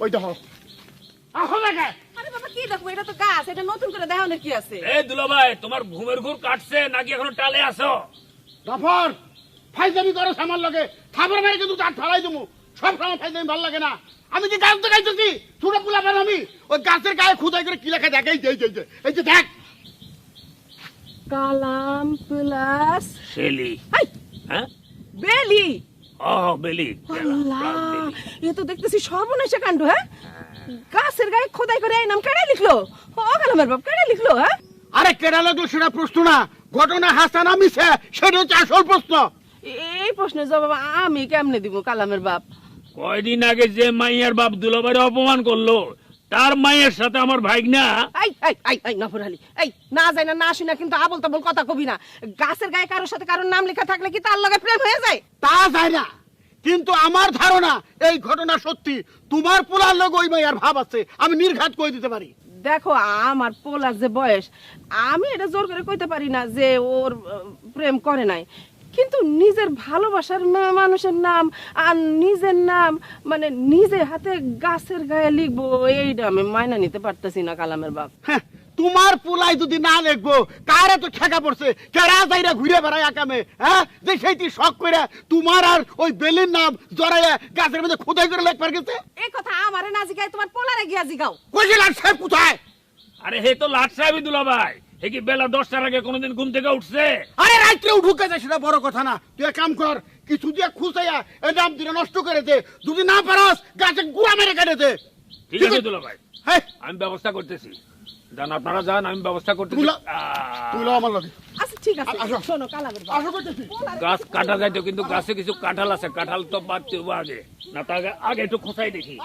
Speaker 7: ওই দেখো
Speaker 5: আরে বাবা কি দেখবো, এটা তো গাছ, এটা নতুন করে দেখানোর কি আছে?
Speaker 8: এই দুলাভাই, তোমার ঘুমের ঘুর কাটছে নাকি এখনো টালে আছো?
Speaker 7: নফর ফাইজামি করো আমার লগে, খাবার মেরে কিন্তু তার ঠালাই দেবো। সব সময় ফাইজামি ভালো লাগে না। আমি কি গাছ দেখাইতেছি ছোট পুলা পান, আমি ওই গাছের গায়ে খুদাই করে কি লেখা দেখ, এই যে দেখ,
Speaker 4: কালাম প্লাস
Speaker 8: শেলি। হ্যাঁ
Speaker 5: বেলি।
Speaker 8: ও বেলি,
Speaker 5: আল্লাহ, এ তো দেখতেছি সর্বনাশা কাণ্ড। হ্যাঁ, গাছের গায়ে খোদাই করে এই নাম কেডা লিখলো? ও কালামের বাপ কেডা লিখলো? হ্যাঁ,
Speaker 7: আরে কেডা লাগলো সেটা প্রশ্ন না, ঘটনা হাসানা মিছে সেটা হচ্ছে আসল প্রশ্ন।
Speaker 5: এই প্রশ্নের জবাব আমি কেমনে দিব কালামের বাপ?
Speaker 8: কয়দিন আগে যে মাইয়ার বাপ দুলাভাইয়ের অপমান করলো, তার মায়ের সাথে আমার ভাইগনা।
Speaker 5: এই নফর আলী, এই না যায় না শুনে কিন্তু আবল তাবল কথা কবি না। গাছের গায়ে কারোর সাথে কারোর নাম লেখা থাকলে কি তার লগে প্রেম হয়ে যায়?
Speaker 7: তা যায় না, কিন্তু আমার ধারণা এই ঘটনা সত্যি। তোমার পোলার লোক ওই মাইয়ার ভাব আছে, আমি নির্ঘাত কই দিতে পারি।
Speaker 5: দেখো, আমার পোলার যে বয়স, আমি এটা জোর করে কইতে পারি না যে ওর প্রেম করে নাই, কিন্তু নিজের ভালোবাসার মানুষের নাম আর নিজের নাম মানে নিজে হাতে গাছের গায়ে লিখবো, এইটা আমি মাইনা নিতে পারতেছি না কালামের বাপ।
Speaker 7: হ্যাঁ, তোমার পোলাই যদি না লিখবো কারে তো ঠেকা পড়ছে, কেরা যাইরা ঘুরে বেড়ায় আকামে। হ্যাঁ, যে সেইটি শখ করে তোমার আর ওই বেলির নাম জড়াইয়া গাছের মধ্যে খোদাই করে লেখবার গেছে।
Speaker 5: এই কথা আমারে না জিগাই তোমার পোলারে গিয়া জিগাও।
Speaker 7: কইছিল সাহেব কোথায়?
Speaker 8: আরে হে তো লাট সাহেবই দুলাভাই, হে কি বেলা 10টার আগে কোনোদিন ঘুম থেকে উঠছে?
Speaker 7: আরে রাত্রে উঠুকে যায় সেটা বড় কথা না। তুই এক কাম কর, কিছু দিয়ে খুঁজাইয়া এই নাম দিলে নষ্ট করে দে, যদি না পারস গাছে গুড়া মেরে কেটে দে।
Speaker 8: ঠিক আছে দুলাভাই,
Speaker 7: হ্যাঁ,
Speaker 8: আমি ব্যবস্থা করতেছি। যান আপনারা যান, আমি ব্যবস্থা করতেছি।
Speaker 7: তুই লো আমার লগে।
Speaker 5: আচ্ছা ঠিক আছে,
Speaker 7: আসো।
Speaker 5: শোনো কালামের বাপ,
Speaker 7: আসো করতেছি।
Speaker 8: গাছ কাটা যাইতো, কিন্তু গাছে কিছু কাঁঠাল আছে, কাঁঠাল তো বাড়তে হবে আগে, না তার আগে একটু খোঁচাই দেখি।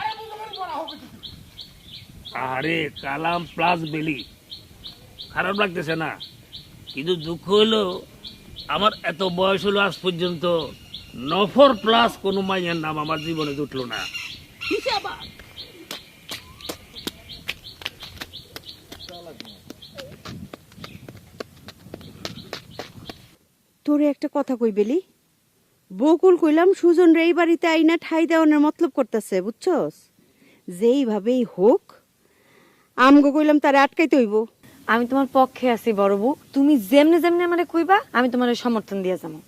Speaker 8: আরে কালাম প্লাস বেলি, খারাপ লাগতেছে না, কিন্তু দুঃখ হলো আমার এত বয়স হলো আজ পর্যন্ত নফর প্লাস কোনো মাইয়ের নাম আমার জীবনে জুটলো না।
Speaker 5: তোরে একটা কথা কই বেলি, বকুল কইলাম সুজন রে এই বাড়িতে আইনা ঠাই দেওয়ানোর মতলব করতেছে, বুঝছস? যেইভাবেই হোক আমগো কইলাম তারে আটকাইতে হইব।
Speaker 3: আমি তোমার পক্ষে আছি বড় বউ, তুমি যেমনে যেমনে আমারে কইবা আমি তোমার সমর্থন দিয়ে যাবো।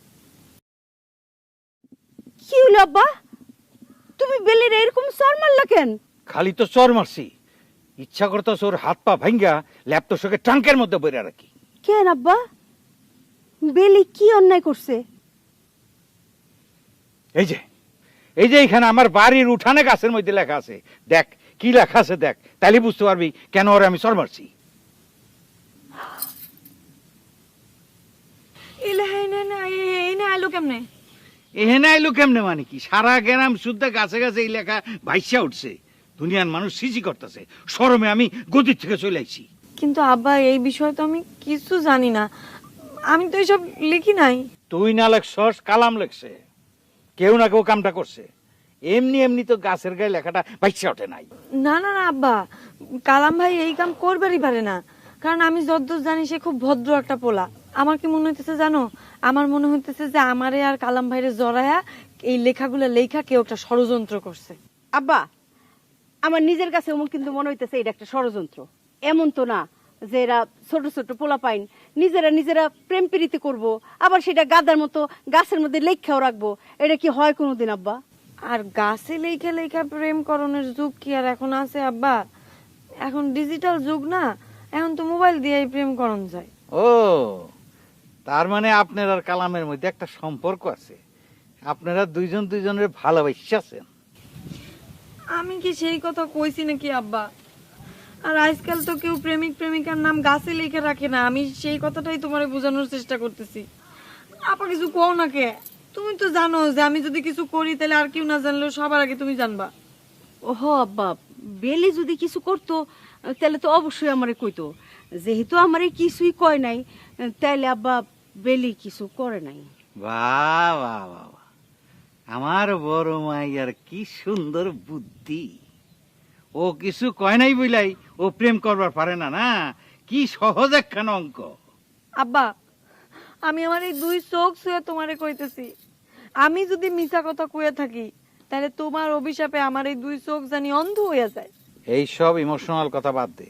Speaker 5: কি হলো আব্বা, তুমি বেলির এরকম সর মারলা কেন?
Speaker 6: খালি তো চর মারছি, ইচ্ছা করতো ওর হাত পা ভাঙ্গা ল্যাপটপকে ট্রাঙ্কের মধ্যে বইরা রাখি।
Speaker 5: কেন আব্বা, বেলি কি অন্যায় করছে?
Speaker 6: এই যে এখানে আমার বাড়ির উঠানে গাছের মধ্যে লেখা আছে, দেখ কি লেখা আছে দেখ, তাহলে বুঝতে পারবি কেন ওরে আমি চর মারছি।
Speaker 3: আইলো কেমনে?
Speaker 6: এহেনে আইলো কেমনে মানে কি, সারা গ্রাম শুদ্ধ গাছে গাছে এই লেখা ভাইসা উঠছে, দুনিয়ার মানুষ সিজি করতেছে, শরমে আমি গদির থেকে চলে আইছি।
Speaker 3: কিন্তু আব্বা এই বিষয়ে তো আমি কিছু জানি না, আমি তো এইসব লিখি নাই।
Speaker 6: তুই না লেখছস, কালাম লেখছে, কেউ না কেউ কামটা করছে। এমনি এমনি তো গাছের গায়ে লেখাটা বাইচা ওঠে নাই।
Speaker 3: না না না আব্বা, কালাম ভাই এই কাম করবারই পারে না, কারণ আমি যতদূর জানি সে খুব ভদ্র একটা পোলা। আমার কি মনে হইতেছে জানো, আমার মনে হইতেছে যে আমারে আর কালাম ভাইরে জড়ায়া এই লেখাগুলো লেখা কেউ একটা ষড়যন্ত্র করছে।
Speaker 5: আব্বা, আমার নিজের কাছে এমন কিন্তু মনে হইতেছে এটা একটা ষড়যন্ত্র। এমন তো না যে এরা ছোট ছোট পোলা পাইন নিজেরা প্রেম প্রীতি করবো, আবার সেটা গাদার মতো গাছের মধ্যে লেখাও রাখবো। এটা কি হয় কোনোদিন আব্বা?
Speaker 3: আর গাছে লেখা লেখা প্রেম করণের যুগ কি আর এখন আছে আব্বা? এখন ডিজিটাল যুগ না, এখন তো মোবাইল দিয়েই প্রেম করণ যায়।
Speaker 6: ও, তার মানে আপনার আর কালামের মধ্যে একটা সম্পর্ক আছে, আপনারা দুইজন দুইজনের ভালোবাসছেন।
Speaker 3: আমি কি সেই কথা কইছি নাকি আব্বা? আর আজকাল তো কেউ প্রেমিক প্রেমিকার নাম গাছে লিখে রাখে না, আমি সেই কথাটাই তোমারে বোঝানোর চেষ্টা করতেছি। আপা কিছু কও না কে? তুমি তো জানো যে আমি যদি কিছু করি তাহলে আর কেউ না জানলেও সবার আগে তুমি জানবা।
Speaker 5: ওহো আব্বা, বেলি যদি কিছু করতো তাহলে তো অবশ্যই আমারে কইতো। যেহেতু আমারে কিছুই কয় নাই, তাইলে আব্বা বেলি কিছু করে নাই।
Speaker 6: বাহ বাহ বাহ, আমার বড় মাইয়ার কি সুন্দর বুদ্ধি। ও কিছু কয় নাই বইলাই ও প্রেম করবার পারে না। না, কি সহজ একখান অঙ্ক।
Speaker 3: আব্বা, আমি আমার এই দুই চোখ ছুঁয়ে তোমারে কইতেছি, আমি যদি মিছা কথা কইয়া থাকি তাহলে তোমার অভিশাপে আমার এই দুই চোখ জানি অন্ধ হইয়া যায়।
Speaker 6: এই সব ইমোশনাল কথা বাদ দে।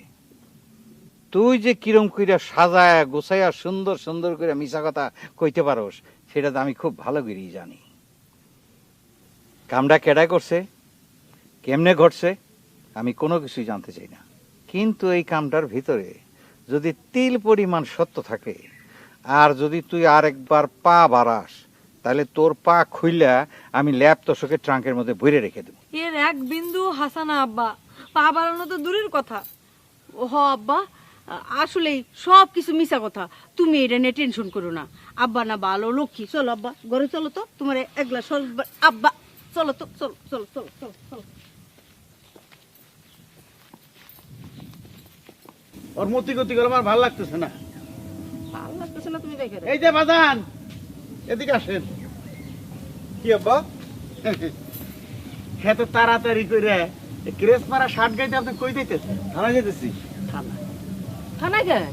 Speaker 6: তুই যে কিরম কইরা সাজায়া গোছায়া সুন্দর সুন্দর করে মিছা কথা কইতে পারোস সেটা তো আমি খুব ভালো করেই জানি। কামটা কেডাই করছে, কেমনে ঘটছে, আমি কোনো কিছুই জানতে চাই না। কিন্তু এই কামটার ভিতরে যদি তিল পরিমাণ সত্য থাকে, আর যদি তুই আর একবার পা বাড়াস, তাহলে তোর পা খুইলা আমি ল্যাব তোষকের ট্রাঙ্কের মধ্যে ভরে রেখে দেবো।
Speaker 3: এর এক বিন্দু হাসানা আব্বা, পা বাড়ানো তো দূরের কথা।
Speaker 5: হ আব্বা, আসলে সব কিছু মিছা কথা। তুমি এটা নিয়ে টেনশন করো না। আব্বা না ভালো লক্ষ্মী। চলো আব্বা, ঘরে চলো তো, তোমার এক গ্লাস আব্বা চলো তো, চলো চলো চলো চলো চলো।
Speaker 7: ওর মতি গতি করে আমার ভালো লাগতেছে না।
Speaker 5: ভালো লাগতেছে না তুমি দেখে?
Speaker 7: এই যে বাজান, এদিকে আসেন।
Speaker 2: কি আব্বা?
Speaker 7: খেতে তাড়াতাড়ি করে ক্রেস মারা শার্ট গাইতে আপনি কই দিতেছেন?
Speaker 2: থানায় যেতেছি।
Speaker 5: থানা কেন?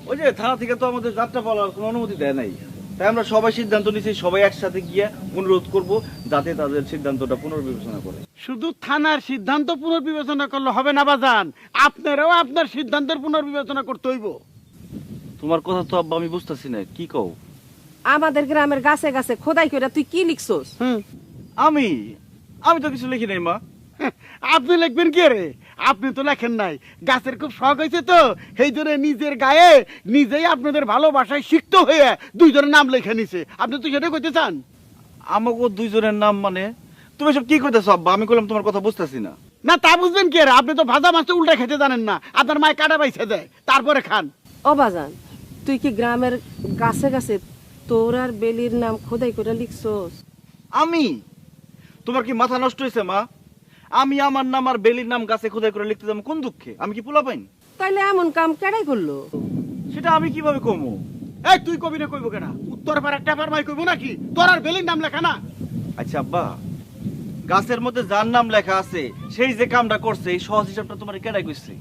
Speaker 2: ওই যে থানা থেকে তো আমাদের যাত্রা পালার কোনো অনুমতি দেয় নাই, তাই আমরা সবাই সিদ্ধান্ত নিয়েছি সবাই একসাথে গিয়ে অনুরোধ করব যাতে তাদের সিদ্ধান্তটা পুনর্বিবেচনা করে।
Speaker 7: শুধু থানার সিদ্ধান্ত পুনর্বিবেচনা করলে হবে না বাজান, আপনারাও আপনার সিদ্ধান্তের পুনর্বিবেচনা করতে হইব।
Speaker 2: তোমার কথা তো আব্বা আমি বুঝতেছি না, কি কও?
Speaker 5: আমাদের গ্রামের গাছে গাছে খোদাই করে তুই কি লিখছস?
Speaker 2: আমি আমি তো কিছু লিখি নাই মা।
Speaker 7: আপনি লিখবেন কি রে? আপনি তো লেখেন নাই। গাছের খুব শখ হয়েছে তো সেই জন্য নিজের গায়ে নিজেই আপনাদের ভালোবাসায় সিক্ত হয়ে দুইজনের নাম লেখে নিছে। আপনি তো সেটা কইতে চান?
Speaker 2: আমাকে দুইজনের নাম মানে তুমি সব কি কইতেছো আব্বা? আমি কইলাম তোমার কথা বুঝতেছি না।
Speaker 7: না তা বুঝবেন কি রে? আপনি তো ভাজা মাছ উল্টা খেতে জানেন না। আপনার মায় কাটা বাইছে দেয় তারপরে খান।
Speaker 4: ও বাজান, তুই কি গ্রামের গাছে গাছে তোর আর বেলির নাম খোদাই করে লিখছস?
Speaker 2: আমি? তোমার কি মাথা নষ্ট হয়েছে মা? আমি আমার নাম আর বেলির নাম গাছে খোদাই করে লিখতে যাবো কোন দুঃখে? আমি কি পোলা পাইন?
Speaker 4: তাইলে এমন কাম কেডাই করলো?
Speaker 2: সেটা আমি কিভাবে কমো?
Speaker 7: এই তুই কবি না কইব কেনা? উত্তর পাড়া টেপার মাই কইব নাকি? তোর আর বেলির নাম লেখা না?
Speaker 2: আচ্ছা আব্বা, গাছের মধ্যে যার নাম লেখা আছে সেই যে কামটা করছে এই সহজ হিসাবটা তোমার কেডাই কইছে?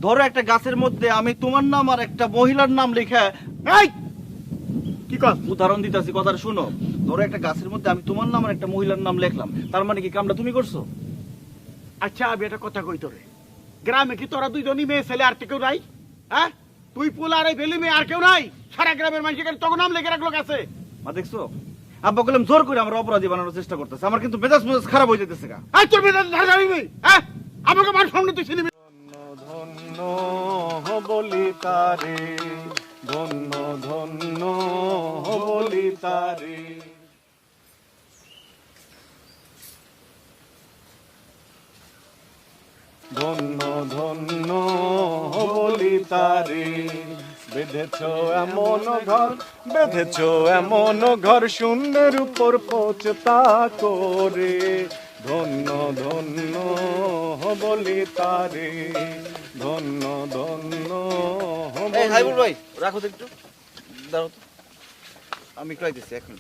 Speaker 2: ধরো একটা গাছের মধ্যে আমি তোমার নাম আর একটা মহিলার নাম লেখা,
Speaker 7: এই কি কস?
Speaker 2: উদাহরণ দিতেছি, কথাটা শুনো। ধরো একটা গাছের মধ্যে আমি তোমার নাম আর একটা মহিলার নাম লিখলাম, তার মানে কি কামটা তুমি করছো?
Speaker 7: আচ্ছা আমি একটা কথা কই তোরে, গ্রামে কি তোরা দুইজনই মেয়ে ছেলে আর কেউ নাই? হ্যাঁ, তুই পোলা আর এই বেলি মেয়ে আর কেউ নাই? সারা গ্রামের মানুষের তোর নাম লিখে রাখলো গাছে।
Speaker 2: মা দেখছো আব্বা কইলাম জোর করে আমার অপরাধী বানানোর চেষ্টা করতেছে। আমার কিন্তু মেজাজ মেজাজ খারাপ হয়ে যেতেছে গা।
Speaker 7: এই তোর মেজাজ ধার ধারিবি? হ্যাঁ, আমাকে মান সামনে তুই চিনিবি?
Speaker 9: ধন্য বলি তারে, ধন্য ধন্য বলি তারে। ধন্য ধন্য বলি তারে, বেঁধেছ এমন ঘর, বেঁধেছ এমন ঘর শূন্যের উপর পোচতা করে। ধন্য ধন্য বলি তারে, ধন্য ধন্য।
Speaker 2: এই হাইবুল ভাই রাখো তো একটু, দাঁড়াও তো, আমি একটু আইতেছি এখন।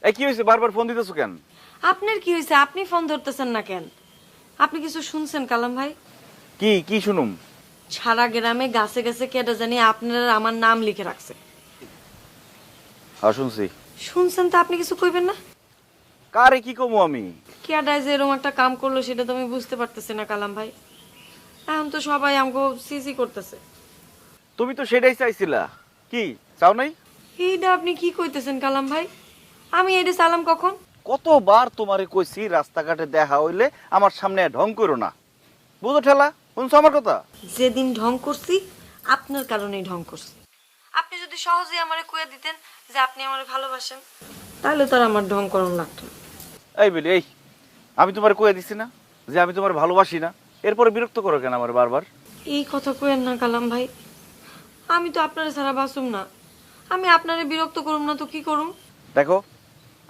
Speaker 2: এই কি হয়েছে, বারবার ফোন দিতেছো কেন?
Speaker 3: আপনার কি হয়েছে? আপনি ফোন ধরতেছেন না কেন? আপনি কিছু শুনছেন কালাম ভাই?
Speaker 2: কি কি শুনুম?
Speaker 3: সারা গ্রামে গাছে গাছে কেটে জানি আপনারা আমার নাম লিখে রাখছে।
Speaker 2: হ্যাঁ শুনছি।
Speaker 3: শুনছেন তো আপনি কিছু কইবেন না?
Speaker 2: কারে কি কমু আমি?
Speaker 3: কেডায় যে এরকম একটা কাম করলো সেটা তো আমি বুঝতে পারতেছি না কালাম ভাই। এখন তো সবাই আমাকে সিসি করতেছে।
Speaker 2: তুমি তো সেটাই চাইছিলা, কি চাও নাই?
Speaker 3: এইটা আপনি কি কইতেছেন কালাম ভাই? আমি এটা চালাম কখন?
Speaker 2: কতবার তোমারে কইছি রাস্তাঘাটে দেখা হইলে আমার সামনে ঢং করো না, বুঝো ঠেলা? শুনছো আমার কথা?
Speaker 3: যেদিন ঢং করছি আপনার কারণেই ঢং করছি। আপনি যদি সহজেই আমারে কইয়া দিতেন যে আপনি আমারে ভালোবাসেন, তাহলে তো আর আমার ঢং করণ লাগতো না।
Speaker 2: এই বলি, এই আমি তোমার কইয়া দিছি না যে আমি তোমার ভালোবাসি না, এরপরে বিরক্ত করো কেন আমার বারবার?
Speaker 3: এই কথা কইেন না কালাম ভাই, আমি তো আপনারে ছাড়া বাঁচুম না। আমি আপনারে বিরক্ত করুম না তো কি করুম?
Speaker 2: দেখো,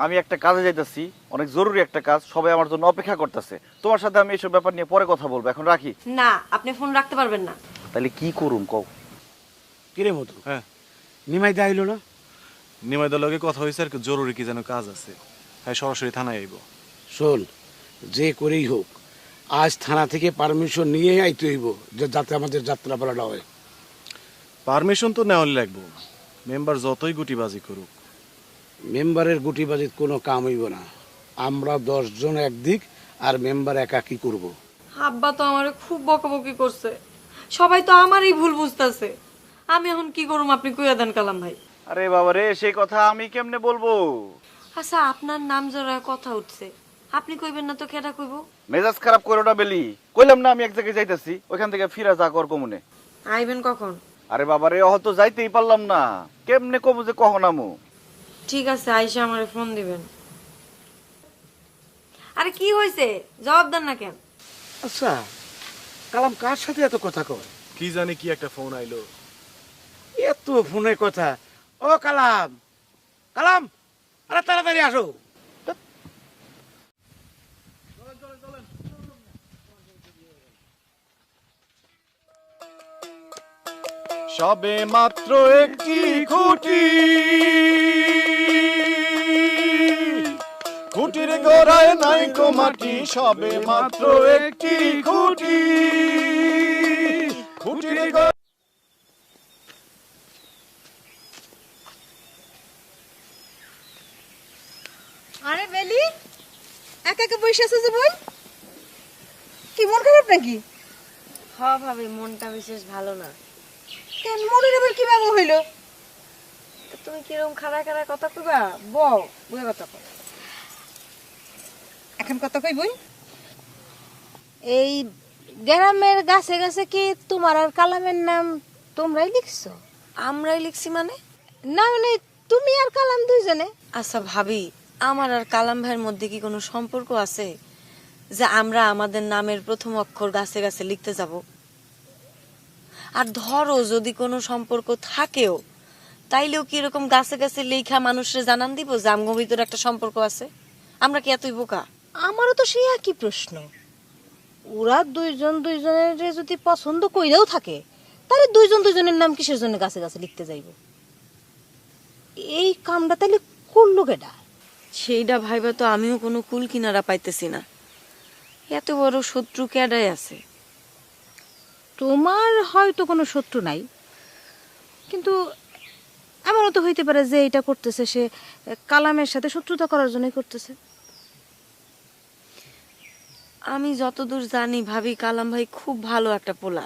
Speaker 2: আমি একটা কাজে যাইতাছি, অনেক জরুরি একটা কাজ, সবাই আমার জন্য অপেক্ষা করতেছে। তোমার সাথে আমি এইসব ব্যাপার নিয়ে পরে কথা বলবো, এখন রাখি।
Speaker 3: না, আপনি ফোন রাখতে পারবেন না।
Speaker 2: তাহলে কি করুম কও?
Speaker 7: কিরে মধু,
Speaker 9: হ্যাঁ
Speaker 7: নিমাই দা আইলো না?
Speaker 9: নিমাইদার লগে কথা হয়েছে আর কি, জরুরি কি যেন কাজ আছে, হ্যাঁ সরাসরি থানায় আইব।
Speaker 7: শোন, যে করেই হোক আজ থানা থেকে পারমিশন নিয়ে আইতে হইব, যে যাতে আমাদের যাত্রা পালাটা হয়।
Speaker 9: পারমিশন তো নেওয়ার লাগবো, মেম্বার যতই গুটিবাজি করুক।
Speaker 7: মেম্বারের গুটিবাজিত কোনো কাম হইব না। আমরা 10 জন একদিক আর মেম্বার একা কি করব?
Speaker 3: আব্বা তো আমারে খুব বকাবকি করছে, সবাই তো আমারই ভুল বুঝতেছে। আমি এখন কি করুম আপনি কইয়া দেন কালাম ভাই।
Speaker 2: আরে বাবা রে, সেই কথা আমি কেমনে বলবো?
Speaker 3: আচ্ছা, আপনার নাম জড়ায় কথা উঠছে, আপনি কইবেন না তো কেডা কইব?
Speaker 2: মেজাজ খারাপ করো না বেলি, কইলাম না আমি এক জায়গায় যাইতাছি, ওইখান থেকে ফিরা যা কর কমুনে।
Speaker 3: আইবেন কখন?
Speaker 2: আরে বাবা রে, অহত যাইতেই পারলাম না, কেমনে কমু যে কখন আমু?
Speaker 3: ঠিক আছে, আইসা আমারে ফোন দিবেন। আরে কি হইছে, জবাব দেন না কেন?
Speaker 7: আচ্ছা, কালাম কার সাথে এত কথা কয়?
Speaker 9: কি জানি কি একটা ফোন আইলো।
Speaker 7: এত ফোনে কথা। ও কালাম, কালাম, আরে তাড়াতাড়ি আসো।
Speaker 9: সবে মাত্র একটি খুঁটি, খুঁটির গোড়ায় নাই কো মাটি, সবে মাত্র একটি খুঁটি, খুঁটির গোড়ায়।
Speaker 5: আরে বেলি, একা একা বসে আছো যে বোন? কি মন খারাপ নাকি?
Speaker 3: হ্যাঁ ভাবি, মনটা বিশেষ ভালো না।
Speaker 5: কেন, মনের আবার কি ব্যামো হইলো?
Speaker 3: তো তুমি কিরকম খাড়া খাড়া কথা কইবা? বউ বুঝে কথা কও।
Speaker 5: এখন কথা কই বই, এই গ্রামের গাছে গাছে কি তোমার আর কালামের নাম তোমরাই লিখছো?
Speaker 3: আমরাই লিখছি মানে?
Speaker 5: না মানে তুমি আর কালাম দুইজনে?
Speaker 3: আচ্ছা ভাবি, আমার আর কালাম ভাইয়ের মধ্যে কি কোনো সম্পর্ক আছে যে আমরা আমাদের নামের প্রথম অক্ষর গাছে গাছে লিখতে যাব? আর ধরো যদি কোনো সম্পর্ক থাকেও, তাইলেও কি এরকম গাছে গাছে লেখা মানুষের জানান দিব যে আমগো ভিতরে একটা সম্পর্ক আছে? আমরা কি এতই বোকা?
Speaker 5: আমারও তো সেই একই প্রশ্ন। ওরা দুইজন দুইজনের যদি পছন্দ কইরাও থাকে, তাহলে দুইজন দুইজনের নাম কিসের জন্য গাছে গাছে লিখতে যাইব? এই কামটা তাহলে করলো কেডা?
Speaker 3: সেইটা ভাইবা তো আমিও কোনো কুল কিনারা পাইতেছি না। এত বড় শত্রু কেডাই আছে?
Speaker 5: তোমার হয়তো কোনো শত্রু নাই, কিন্তু এমনও তো হইতে পারে যে এটা করতেছে সে কালামের সাথে শত্রুতা করার জন্যই করতেছে।
Speaker 3: আমি যতদূর জানি ভাবি, কালাম ভাই খুব ভালো একটা পোলা।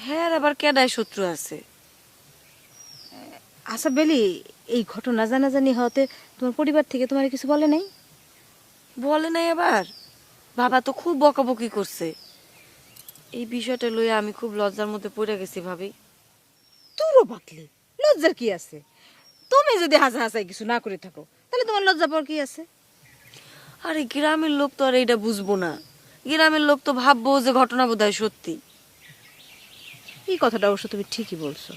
Speaker 3: হ্যাঁ, আবার কেডায় শত্রু আছে?
Speaker 5: আচ্ছা বেলি, এই ঘটনা জানাজানি হতে তোমার পরিবার থেকে তোমার কিছু বলে নাই?
Speaker 3: বলে নাই আবার? বাবা তো খুব বকাবকি করছে। এই বিষয়টা লইয়া আমি খুব লজ্জার মধ্যে পড়ে গেছি ভাবি।
Speaker 5: তোরও বাতলি, লজ্জার কি আছে? তুমি যদি হাসা হাসাই কিছু না করে থাকো, তাহলে তোমার লজ্জা পাওয়ার কি আছে?
Speaker 3: আরে গ্রামের লোক তো আর এইটা বুঝবো না। গ্রামের লোক তো ভাববো যে ঘটনা বোধহয় সত্যি।
Speaker 5: এই কথাটা অবশ্য তুমি ঠিকই বলছো।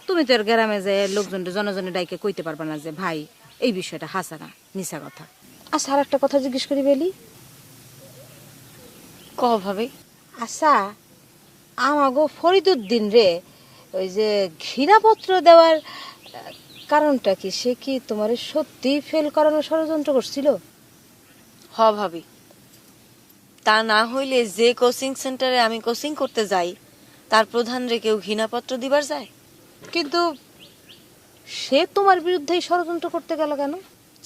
Speaker 5: তুমি তো আর গ্রামে যে লোকজনটা জনজনে ডাইকে কইতে পারবা না যে ভাই এই বিষয়টা হাসা না মিছা কথা। আচ্ছা, আর একটা কথা জিজ্ঞেস করি বেলি।
Speaker 3: ক ভাবি।
Speaker 5: আচ্ছা, আমাগো ফরিদুদ্দিন রে ওই যে ঘৃণাপত্র দেওয়ার
Speaker 10: কারণটা কি? সে কি তোমার সত্যি ফেল করানোর ষড়যন্ত্র করছিল?
Speaker 3: হ ভাবি, তা না হইলে যে কোচিং সেন্টারে আমি কোচিং করতে যাই তার প্রধানরে কেউ ঘৃণাপত্র দিবার যায়?
Speaker 10: কিন্তু সে তোমার বিরুদ্ধেই ষড়যন্ত্র করতে গেল কেন?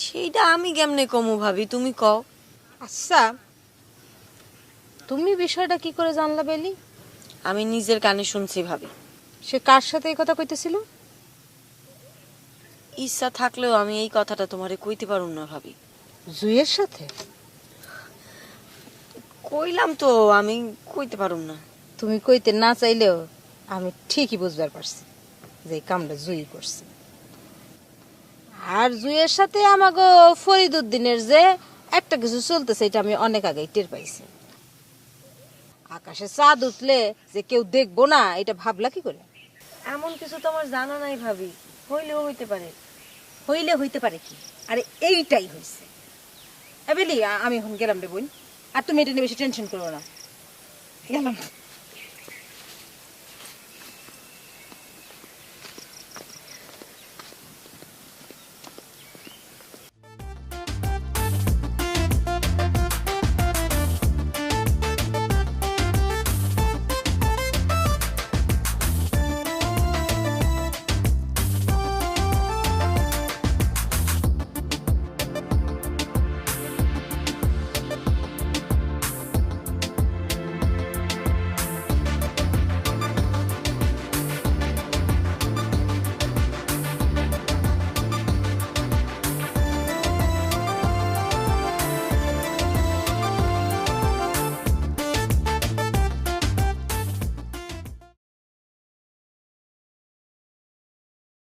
Speaker 3: সেইটা আমি কেমনে কমু ভাবি, তুমি কও।
Speaker 10: আচ্ছা, তুমি বিষয়টা কি করে জানলা বেলি?
Speaker 3: আমি নিজের কানে শুনছি ভাবি।
Speaker 10: সে কার সাথে এই কথা কইতেছিল?
Speaker 3: ইচ্ছা থাকলেও আমি এই কথাটা তোমারে কইতে পারুম না ভাবি।
Speaker 10: জুইয়ের সাথে?
Speaker 3: কইলাম তো আমি কইতে পারুম না।
Speaker 10: তুমি কইতে না চাইলেও আমি ঠিকই বুঝবার পারছি যে এই কামটা জুই করছে। আর জুইয়ের সাথে আমাগো ফরিদউদ্দিনের যে একটা কিছু চলতেছে এটা আমি অনেক আগেই টের পাইছি। আকাশে চাঁদ উঠলে যে কেউ দেখবো না এটা ভাবলা কি করে?
Speaker 3: এমন কিছু তো আমার জানা নাই ভাবি, হইলেও হইতে পারে।
Speaker 10: হইলে হইতে পারে কি? আরে এইটাই হইছে। এবেলি আমি এখন গেলাম রে বোন, আর তুমি এটা নিয়ে বেশি টেনশন করো না। গেলাম।